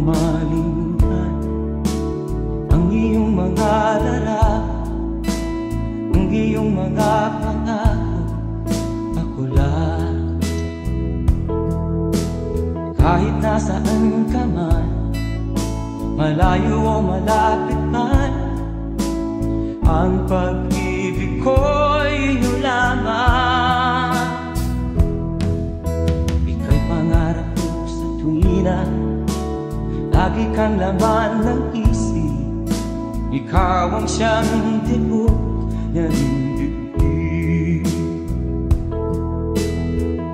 malingan ang iyong mga larawan, ang iyong mga pangako, ako lang. Kahit nasaan ka man, malayo o malapit man, ang pag-ibig ko'y iyo lamang. Ika'y pangarap ko sa tuwina, lagi kang laman ng isip. Ikaw ang siyang tibok ng dibdib.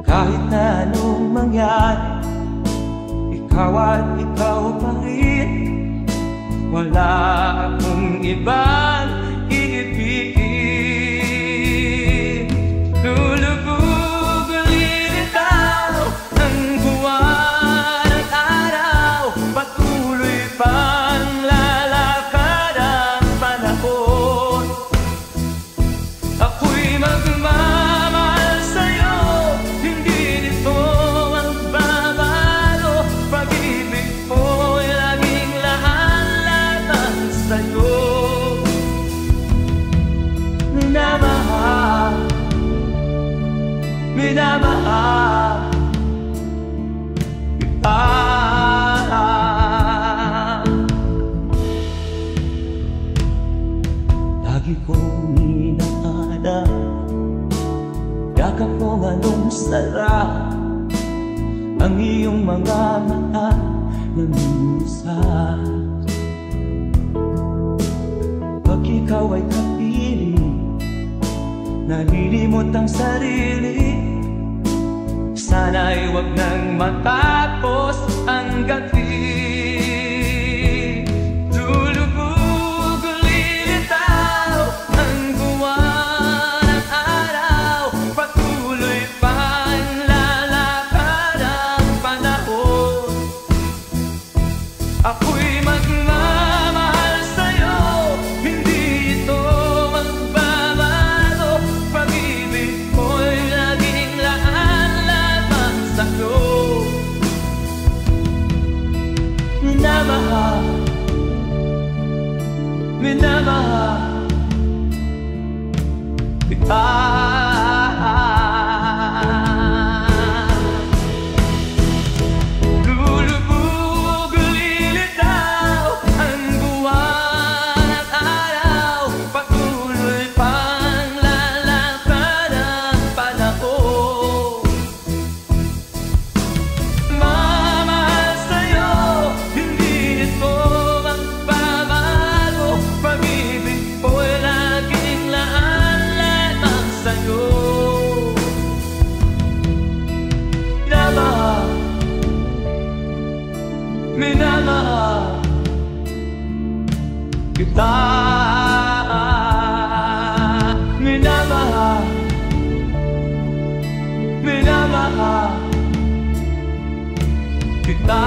Kahit na anong mangyari, ikaw at ikaw pa rin. Wala akong ibang iibigin. Lulubog lilitaw ang buwan at araw, patuloy pang lalakad ang panahon. Ako'y magmamahal sa'yo, hindi nito magbabago. Pag-ibig ko'y laging lahat sa'yo. Minamahal, minamahal kita. Lagi kong inaada, yakap kong anong sarap, ang iyong mga mata nag-uusap. Pag ikaw ay kapiling, nalilimot ang sarili. Sana'y wag nang matapos ang gabi. Lulubog lilitaw ang buwan at araw, patuloy pang lalakad ang panahon. Ako'y magmamahal sa'yo, hindi ito magbabago. Pag-ibig ko'y laging laan-lamang sa'yo. Minamahal, minamahal kita. Lulubog lilitaw ang buwan at araw, patuloy pang lalakad ang panahon. Mamahal sa'yo, hindi ito magbabago. Pag-ibig ko'y laging laan-lamang sa'yo. Minamahal, minamahal kita. Minamahal, minamahal kita.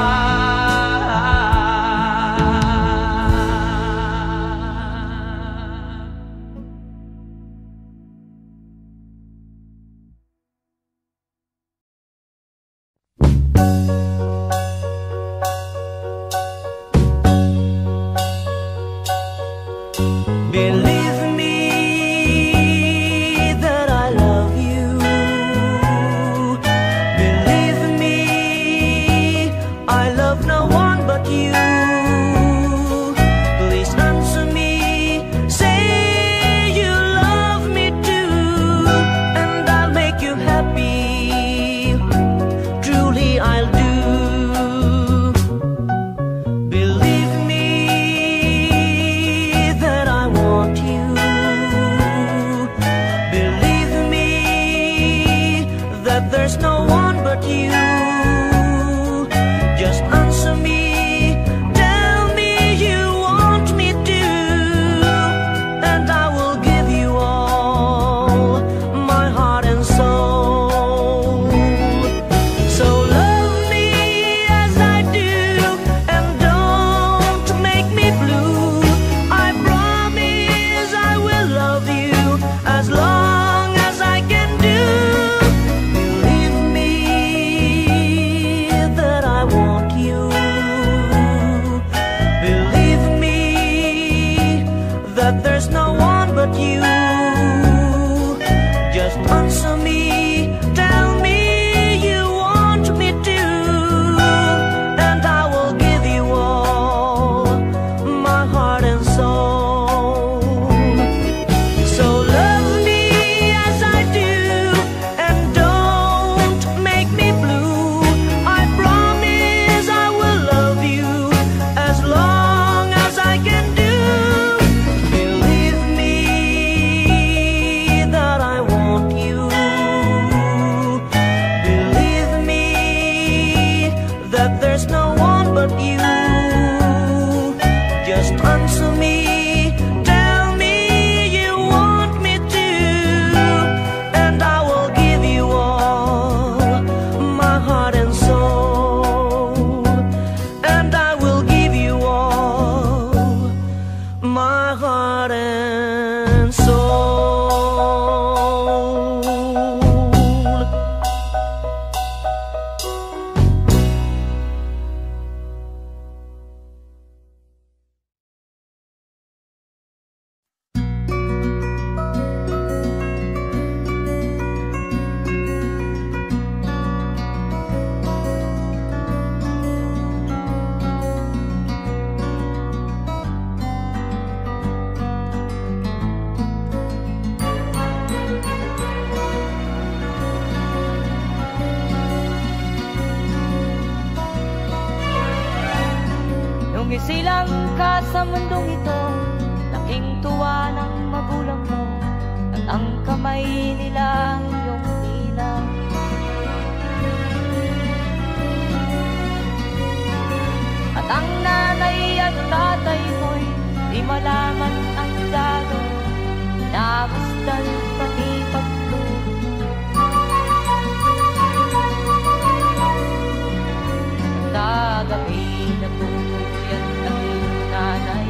Sumisilang ka sa mundong ito, laking tuwa ng magulang mo, at ang kamay nila ang iyong bilang. At ang nanay at tatay mo'y di malaman ang gagawin, namasdan pati pagtulog. Nagabi nagpupuyan ng iyong nanay,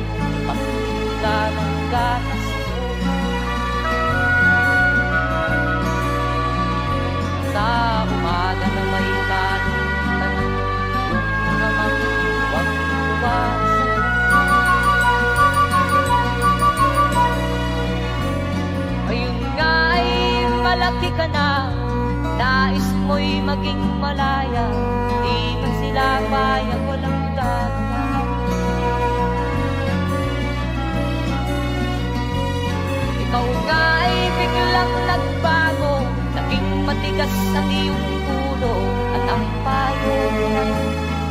pagpunta ng gatas mo. Sa umaga na may tanong, yung naman huwag tuwasan. Ngayon nga ay malaki ka na, nais mo'y maging malaya, di man sila payag, walang gagawa. Ikaw nga ay biglang nagbago, naging matigas ang iyong ulo, at ang payo ay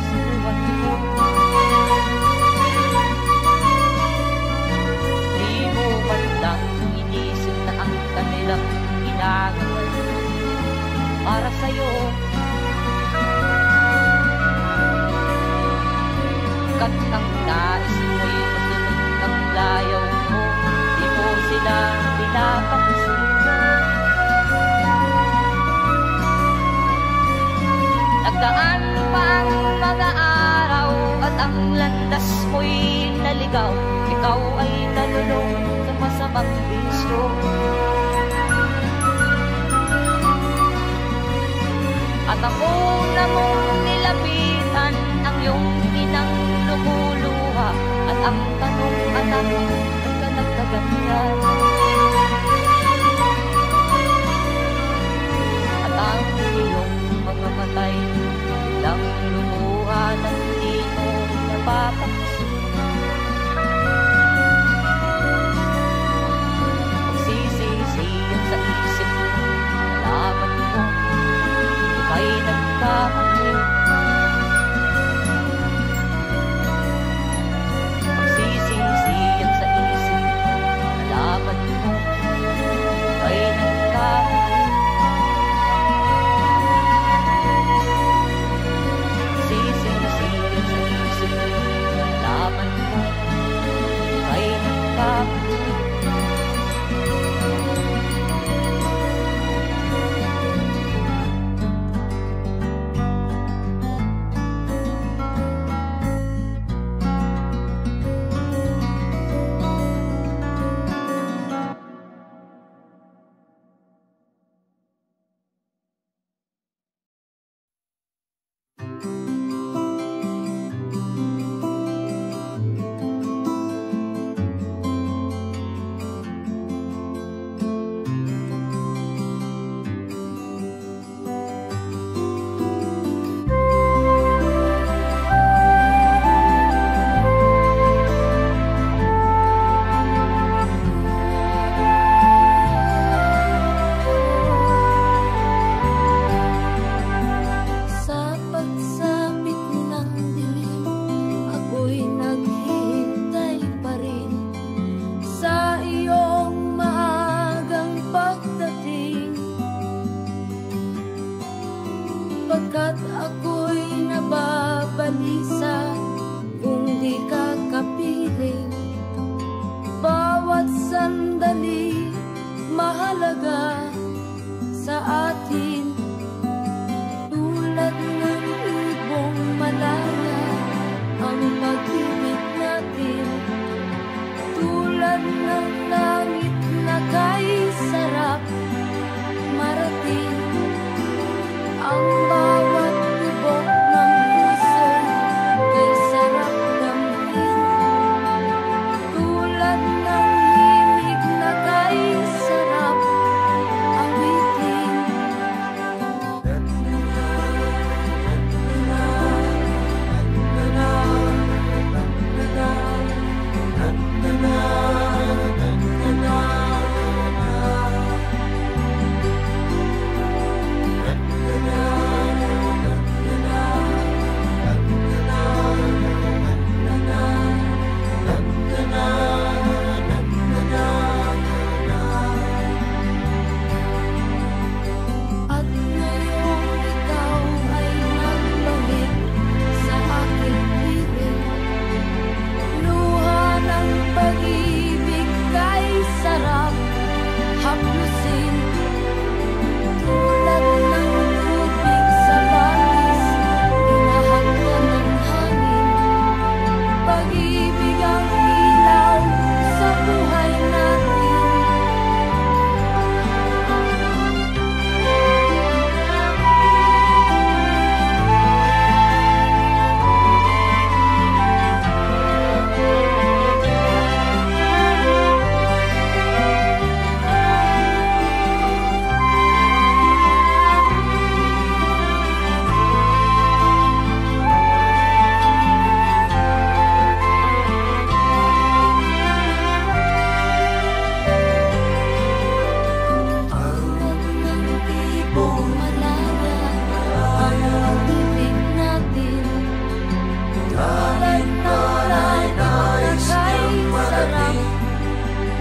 sinuwan mo. Di mo man lang inisip na ang kanilang ginagawa para sa'yo. Kat ang nais mo'y masunod ng layaw mo, di mo sila pinapansin. Nagdaan pa ang mga araw at ang landas mo'y naligaw, ikaw ay nalulong sa masamang bisyo. At ako na mong nilapitan ang iyong inang lumuluha, at ang tanong, anak, ba't ka nagkaganyan? At ang iyong mga matay lang lumuha ng di mo napapansin. Magsisisiyan sa isip mo, nalaman mo ika'y nagkamali. Magsisisiyan sa isip mo, nalaman mo ika'y nagkamali. Magsisisiyan sa isip mo, nalaman mo ika'y nagkamali. Pagkat ako'y nababalisa kung di ka kapiling. Bawat sandali mahalaga sa atin, tulad ng ibong malaya ang pag-ibig natin, tulad ng langit na kay sarap marating. Ang bawat tibok ng puso kay sarap damhin, tulad ng himig na kay sarap awitin. talay na kay sarap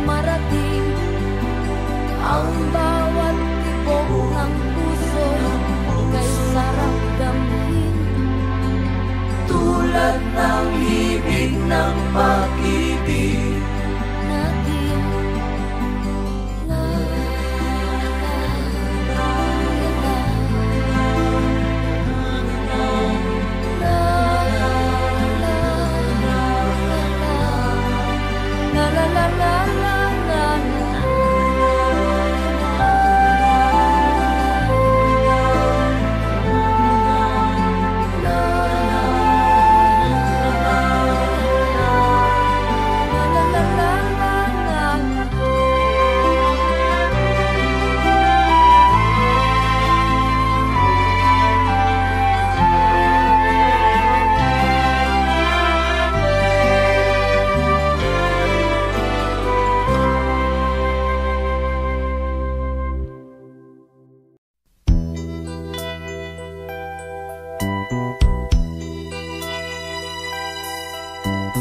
marating ang bawat tibok ng puso kay sarap damhin tulad ng ibig ng pag-ibig natin. La la la la la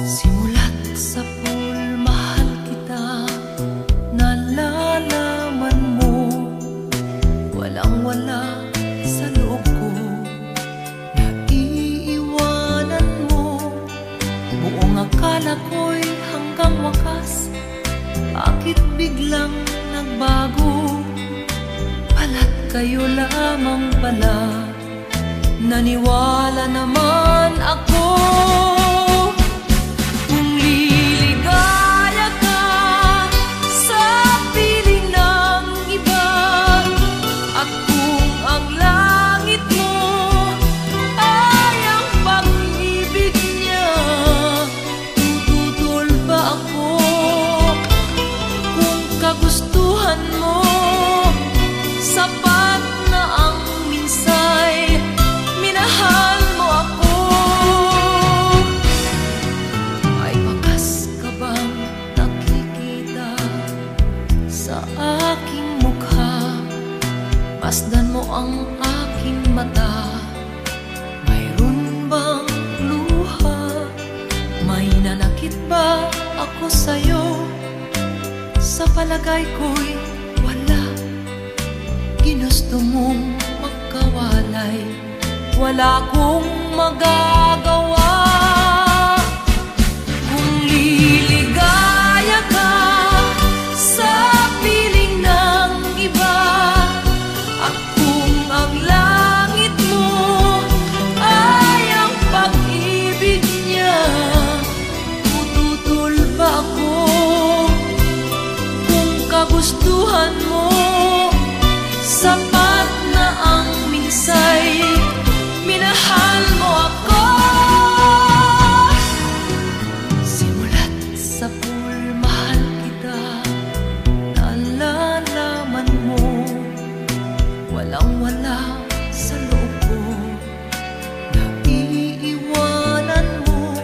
simulat sa pool, mahal kita, nalalaman mo, walang-wala sa loob ko, naiiwanan mo, buong akala ko'y hanggang wakas, bakit biglang nagbago, pala't kayo lamang pala, naniwala naman ako. Masdan mo ang aking mata, mayroon bang luha? May nanakit ba ako sa'yo? Sa palagay ko'y wala. Ginusto mong magkawalay, wala kong magagawa. Kung liligaya ka sa piling ng iba, at kung ang langit mo ay ang pag-ibig niya, tututol ba ako? Kung kagustuhan mo, sapat na ang minsay, minahal mo ako. Simulat sa pool, mahal kita, nalalaman mo, walang-wala sa loob ko, naiiwanan mo,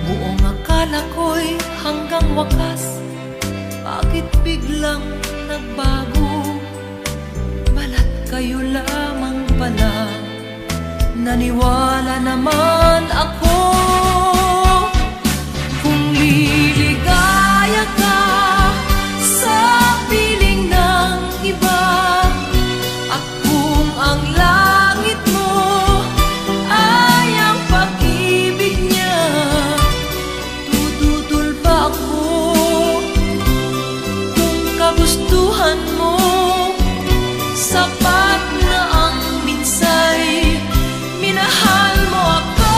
buong akala ko'y hanggang wakas, bakit biglang nagbago, balat kayo lamang pala, naniwala naman ako. Kung liligaya ka sa piling ng iba, at kung ang langit mo ay ang pag-ibig niya, tututol ba ako? Kung kagustuhan mo, sapat na ang minsay, minahal mo ako.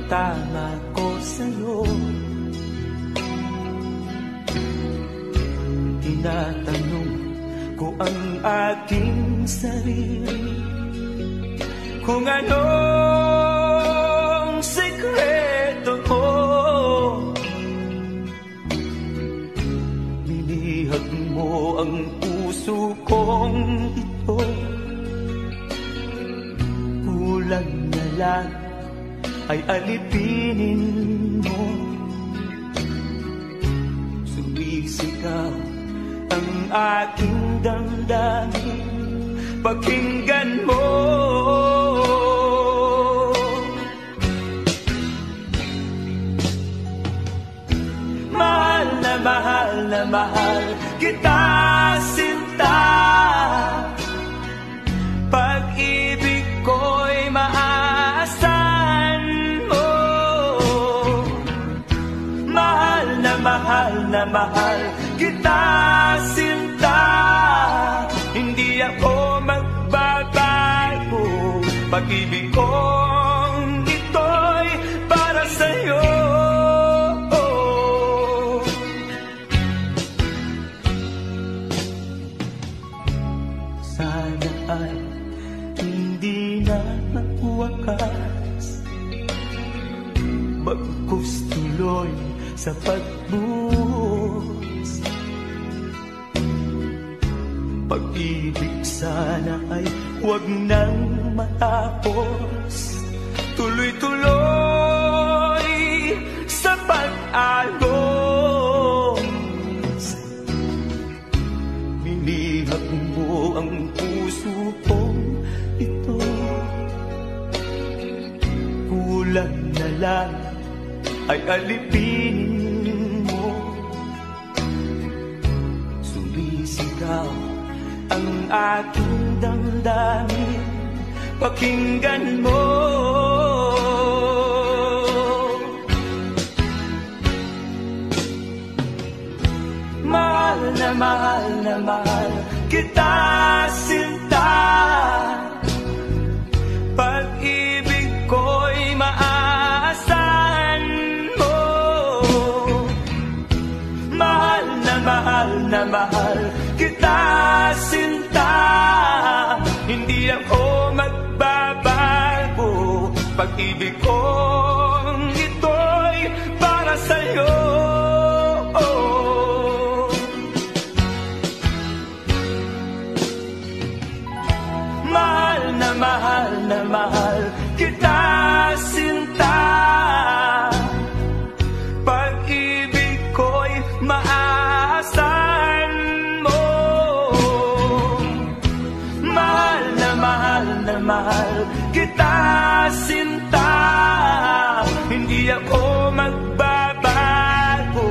tama ko sa'yo. Tinatanong ko ang aking sarili kung anong sekreto ko. Minihag mo ang puso kong ito. Kulang na lang ay alipinin mo. Sumisigaw ang aking damdamin, pakinggan mo. Mahal na mahal na mahal kita, sinta. Pag-ibig ko'y maaasahan mo. Mahal na mahal kita, sinta. Hindi ako magbabago. Pag-ibig kong ito'y para sa'yo. Sana ay hindi na magwakas, bagkus tuloy sa pagbuhos. Pag-ibig sana ay huwag nang matapos, tuloy-tuloy sa pag-agos. Minihag mo ang puso kong ito. Kulang na lang ay alipinin mo. Sumisigaw ang aking damdamin, pakinggan mo. Mahal na mahal kita, sinta. Pag-ibig ko'y maaasahan mo. Mahal na mahal kita, sinta. Hindi ako magbabago. Pag-ibig kong ito'y para sa'yo. Mahal na mahal kita, sinta. Pag-ibig ko'y maaasahan mo. Mahal na mahal kita, sinta. Hindi ako magbabago.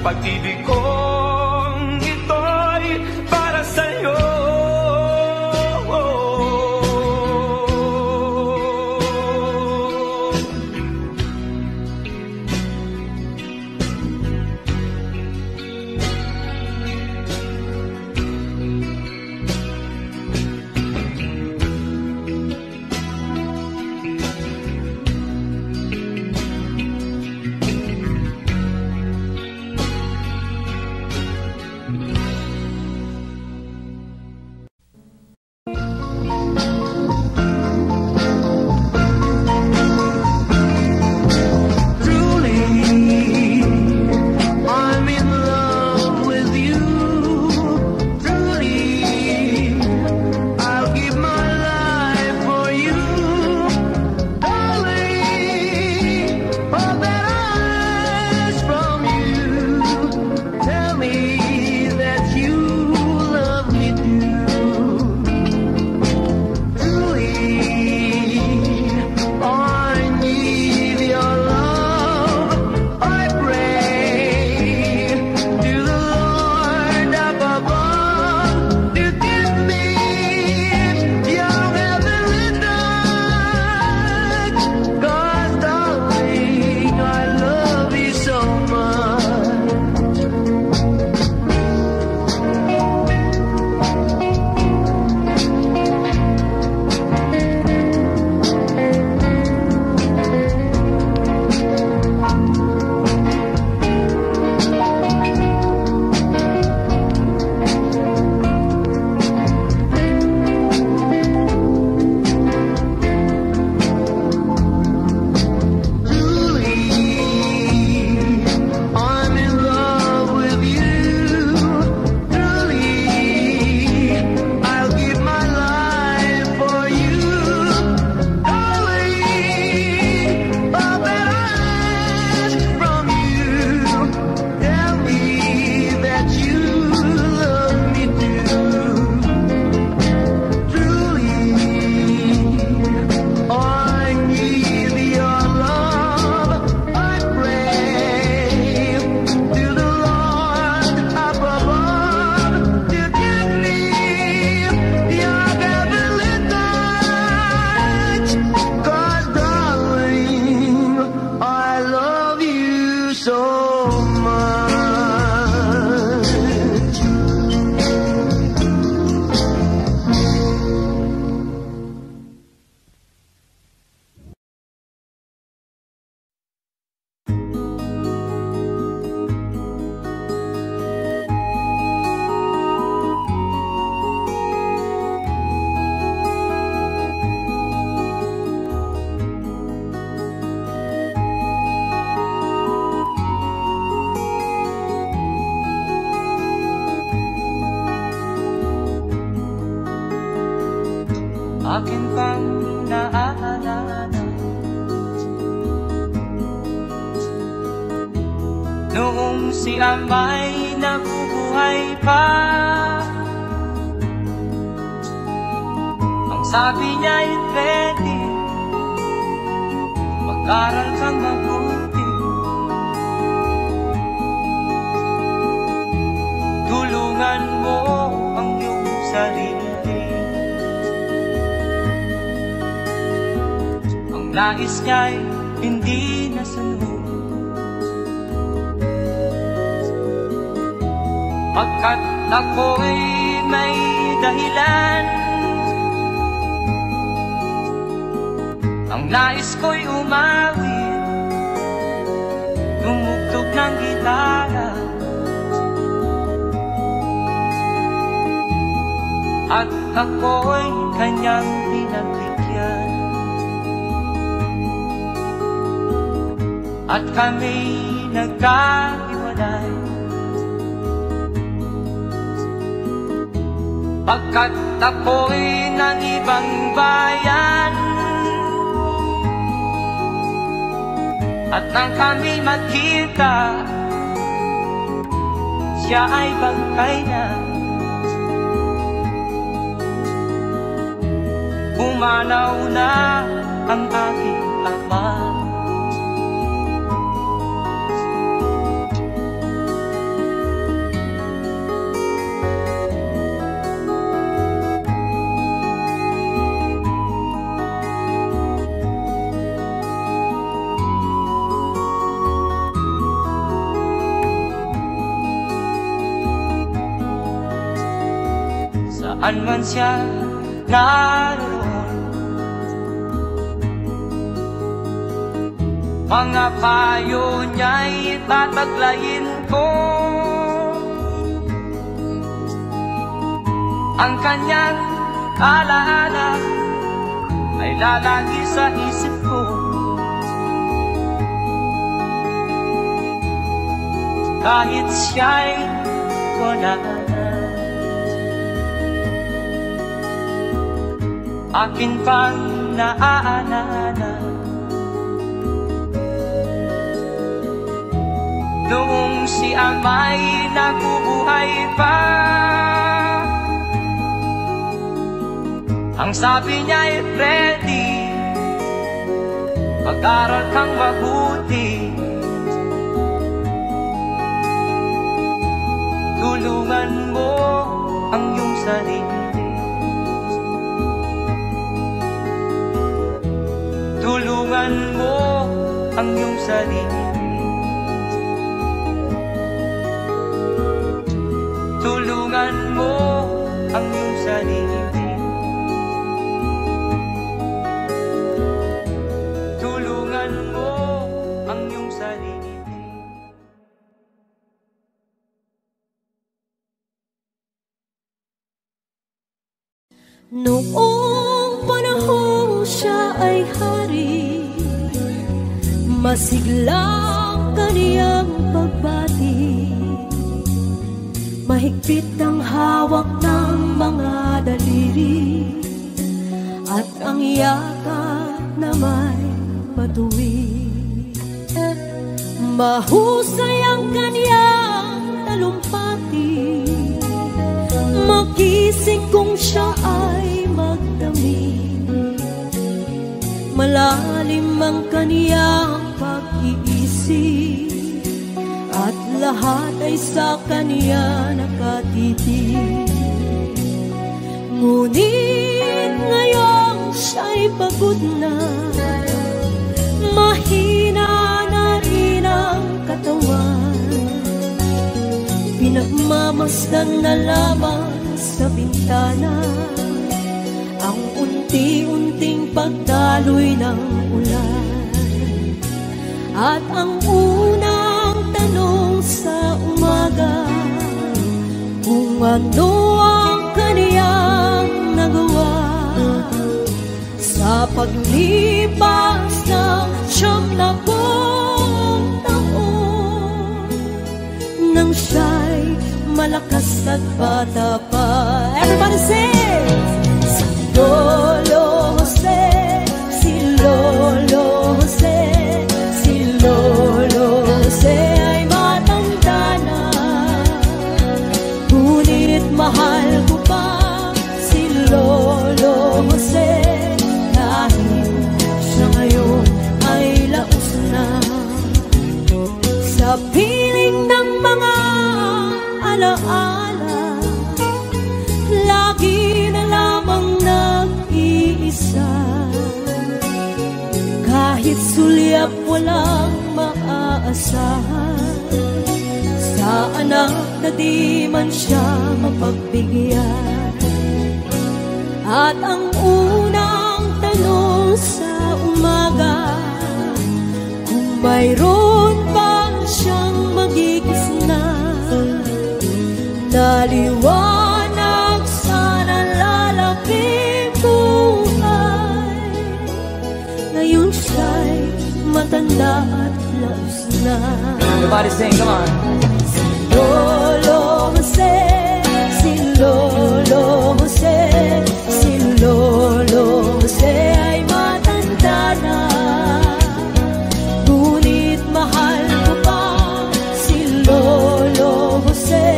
Pag-ibig kong ito'y para sa'yo. Noong si ama'y nabubuhay pa, ang sabi niya'y ready, mag-aral kang mabuti, tulungan mo ang iyong sarili. Ang nais niya'y hindi nasunod, pagkat ako'y may dahilan. Ang nais ko'y umawit, tumugtog ng gitara, at ako'y kanyang pinagbigyan. At kami nagkahiwalay, pagkat ako'y ng ibang bayan. At nang kami magkita, siya ay bangkay na. Pumanaw na ang aking ama. Saan man siya naroon, mga payo niya'y tataglayin ko. Ang kanyang alaala ay lalagi sa isip ko. Kahit siya'y wala na, akin pang naaalala. Noong si ama'y nabubuhay pa, ang sabi niya'y ready, mag-aral kang mabuti, tulungan mo ang iyong sarili. Tulungan mo ang iyong sarili. Tulungan mo ang iyong sarili. Tulungan mo ang iyong sarili. Noong panahon siya ay hari, masiglang kaniyang pagbati, mahigpit ang hawak ng mga daliri, at ang yakap na may patuwid. Mahusay ang kaniyang talumpati, magising kung siya ay magdamit. Malalim ang kaniyang pag-iisip, at lahat ay sa kaniya nakatitig. Ngunit ngayong siya'y pagod na, mahina na rin ang katawan, pinagmamasdan na lamang sa bintana ang unti-unting pagdaloy ng ulan. At ang unang tanong sa umaga, kung ano ang kaniyang nagawa sa paglipas ng 70 taon, nang siya'y malakas at bata pa. Everybody sing! Si Lolo Jose, si Lolo Jose, si Lolo Jose ay matanda. walang maaasahan, sa anak na di man siya mapagbigyan. At ang unang tanong sa umaga, kung mayroon bang siyang magigisna, naliwanag sa nalalaping buhay. Ngayon siya'y matanda at laos na. Everybody sing, come on. Si Lolo Jose, si Lolo Jose, si Lolo Jose ay matanda na. Ngunit mahal ko pa si Lolo Jose,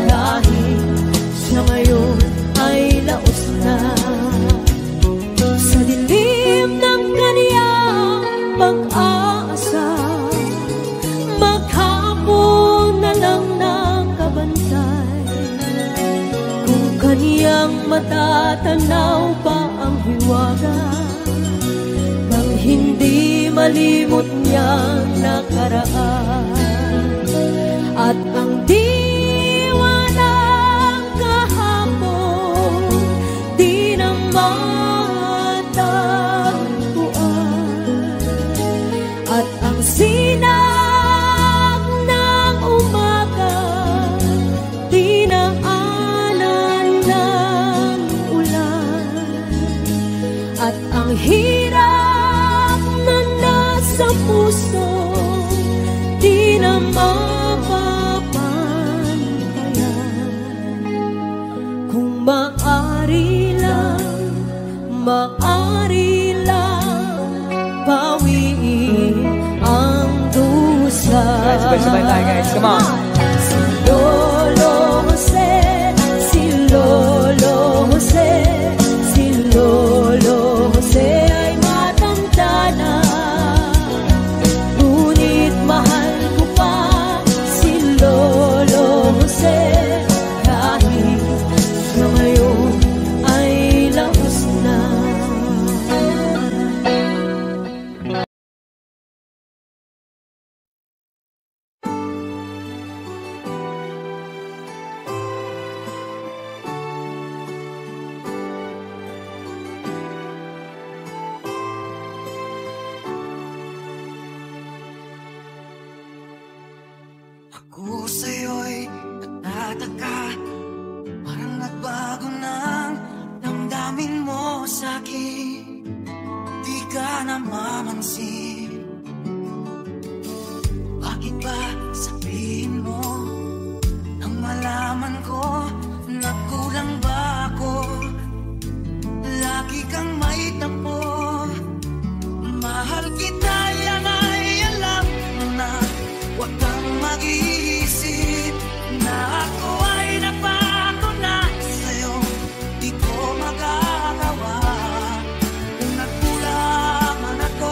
kahit siya ngayon ay laos na. Sa dilim ng kaniyang pag-aasa, maghapon na lang nakabantay. Kung kaniyang matatanaw pa ang hiwaga, nang hindi malimot niyang nakaraan. At ang diwa ng kahapon di na matagpuan. At ang sinag ng umaga di na anan ng ulan. At ang hirap na nasa puso di na mapapantayan. Kung maaari lang bawiin ang dusa. Sabay-sabay tayo, guys, come on. Si Lolo Jose, si Lolo Jose, si Lolo Jose ay matanda na. Ngunit mahal ko pa si Lolo Jose, kahit siya ngayon ay laos na. Ako sa'yo'y natataka, parang nagbago ng damdamin mo sa'kin. Di ka namamansin. Bakit ba sabihin mo nang malaman ko na kulang ba ako? Lagi kang may tampo. Mahal kita, yan ay alam mo na. Huwag kang mag-iisip na ako ay napako na sa'yo. Di ko magagawa kung nagkulang man ako.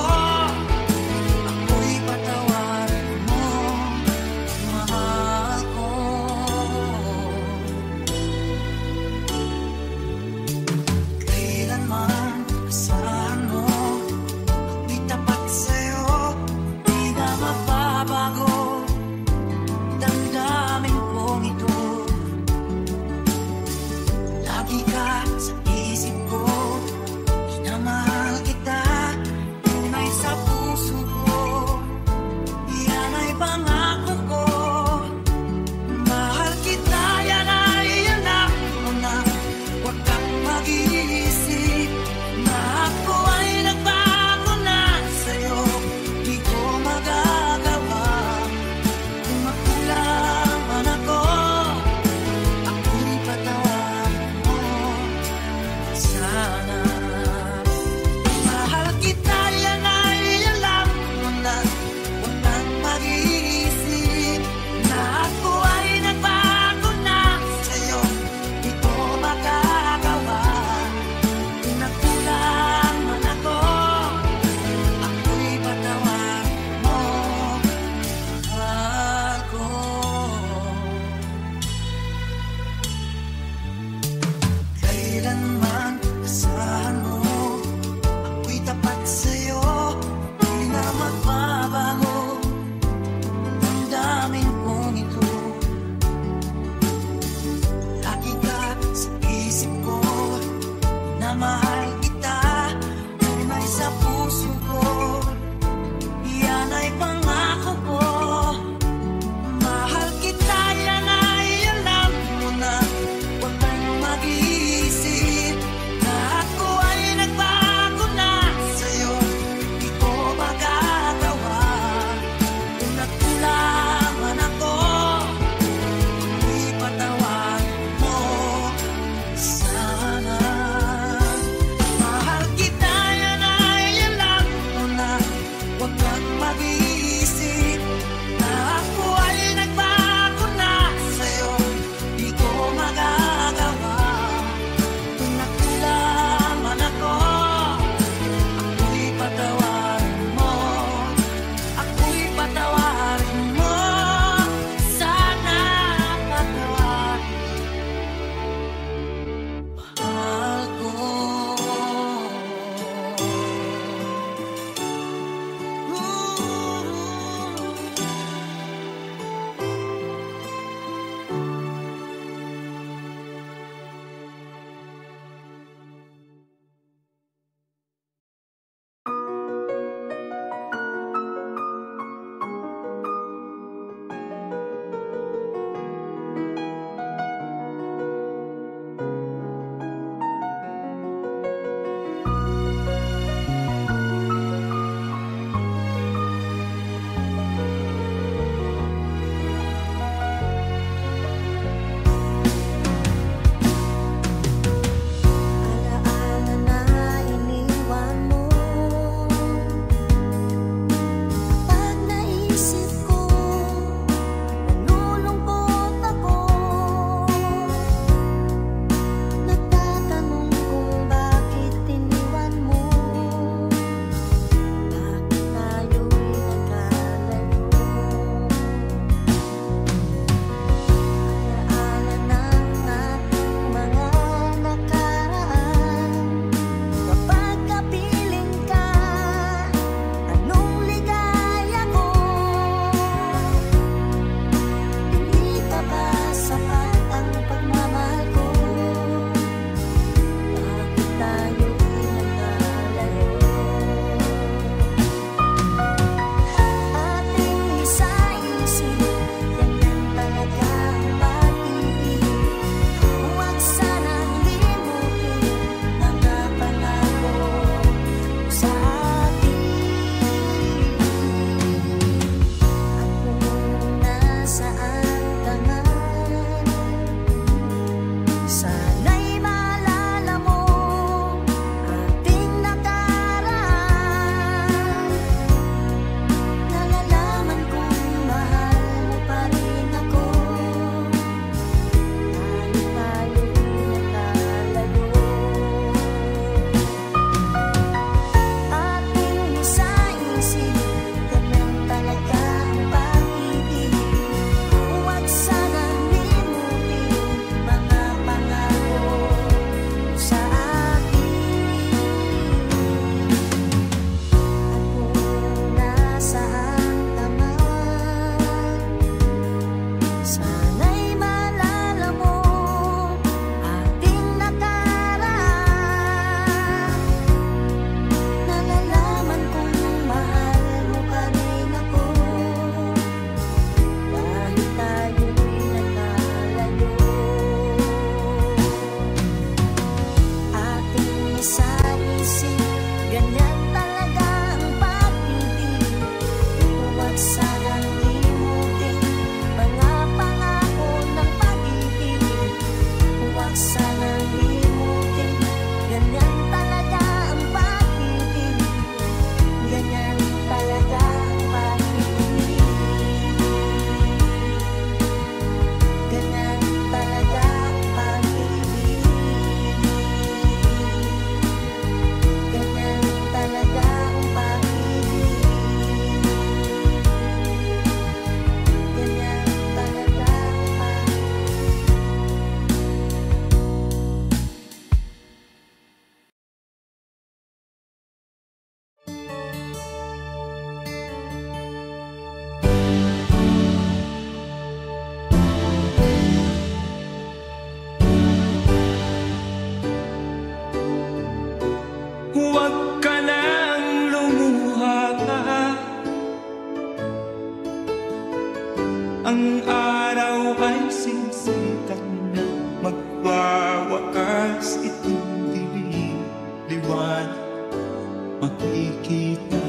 mag-iisip na ako ay nagbago na sa'yo. Di ko magagawa kung nakulaman ako. Ako'y patawarin mo, ako'y patawarin mo. Sana patawarin mahal ko. Alaala na iniwan mo. Pag naisip ko, nalulungkot ako. Nagtatanong kung bakit iniwan mo. Bakit tayo'y nagkalayo? Alaala ng ating mga nakaraan. Kapag kapiling ka, anong ligaya ko? Hindi pa ba sapat ang pagmamahal ko? Bakit tayo'y nagkalayo? Ating isa-isip, ganyan talaga ang pag-ibig. Huwag sanang limutin mga pangako sa atin. At kung nasaan ka man, sana'y maalala mo ating nakaraan. Nalalaman kong mahal mo pa rin ako. Kahit tayo'y nagkalayo. Ating isa-isip, ganyan talaga ang pag-ibig. Huwag sanang limutin mga pangako sa akin. At kung nasaan ka man, sana'y maalala mo ating nakaraan. Nalalaman kong mahal mo pa rin ako. Kahit tayo'y nagkalayo. Ating isa-isip, ganyan talaga ang pag-ibig. Huwag sanang limutin mga pangako ng pag-ibig. Huwag sanang limutin, ganyan talaga ang pag-ibig. Ganyan talaga ang pag-ibig. Ganyan talaga ang pag-ibig. Ganyan talaga ang pag-ibig. Ganyan talaga ang Huwag ka nang lumuha. Ang araw ay sisikat na, magwawakas itong dilim. Liwanag makikita.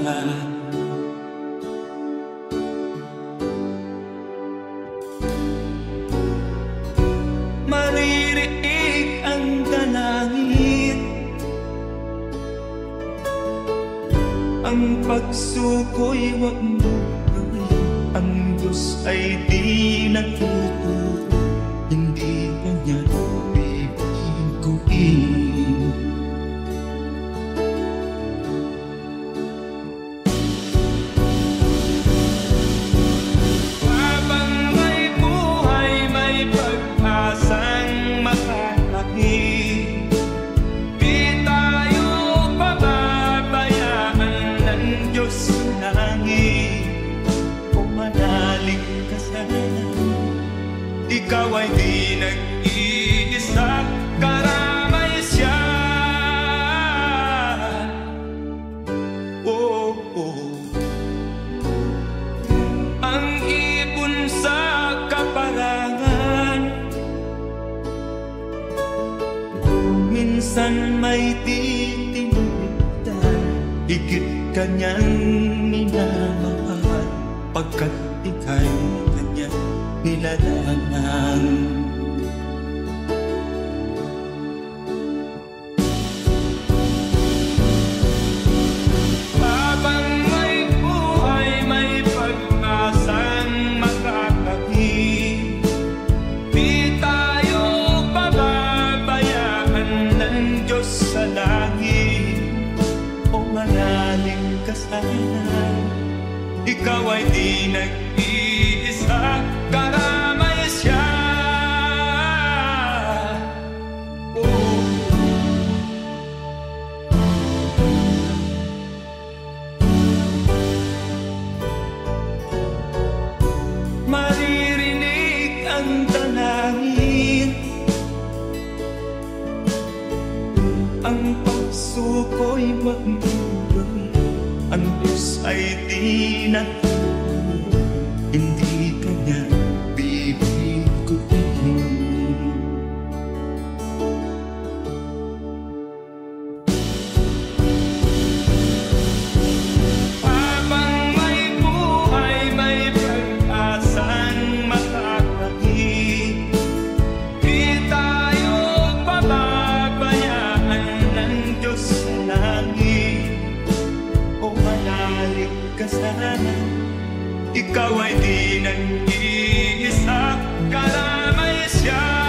Maririig ang dalangin, ang pagsuko'y wag mo gawin. Ang Diyos ay di natututo, hindi kanya bibiguin. Habang may buhay, may pag-asang makalaki. Di tayo pababayaan ng Diyos sa langit. Kung manalig ka sana, ikaw ay di nag-iisa, karamay siya. Oh, oh. Ang ibon sa kaparangan, minsan may titinitan, higit kanyang minamahal, pagkat ika'y kanyang nilalangan. Habang may buhay, may pag-asang makakakit. Di tayo pababayaan ng Diyos sa langit. O manalig ka sana, ikaw ay di nag-iisa, karamay siya. Oh. Maririnig ang dalangin, ang pagsuko'y wag mo gawin. Ang Diyos ay di natututo, hindi kanya bibiguin. Habang may buhay, may pag-asang makakakit. Di tayo pababayaan ng Diyos sa langit. O manalig ka sana, ikaw ay di nag-iisa, karamay siya.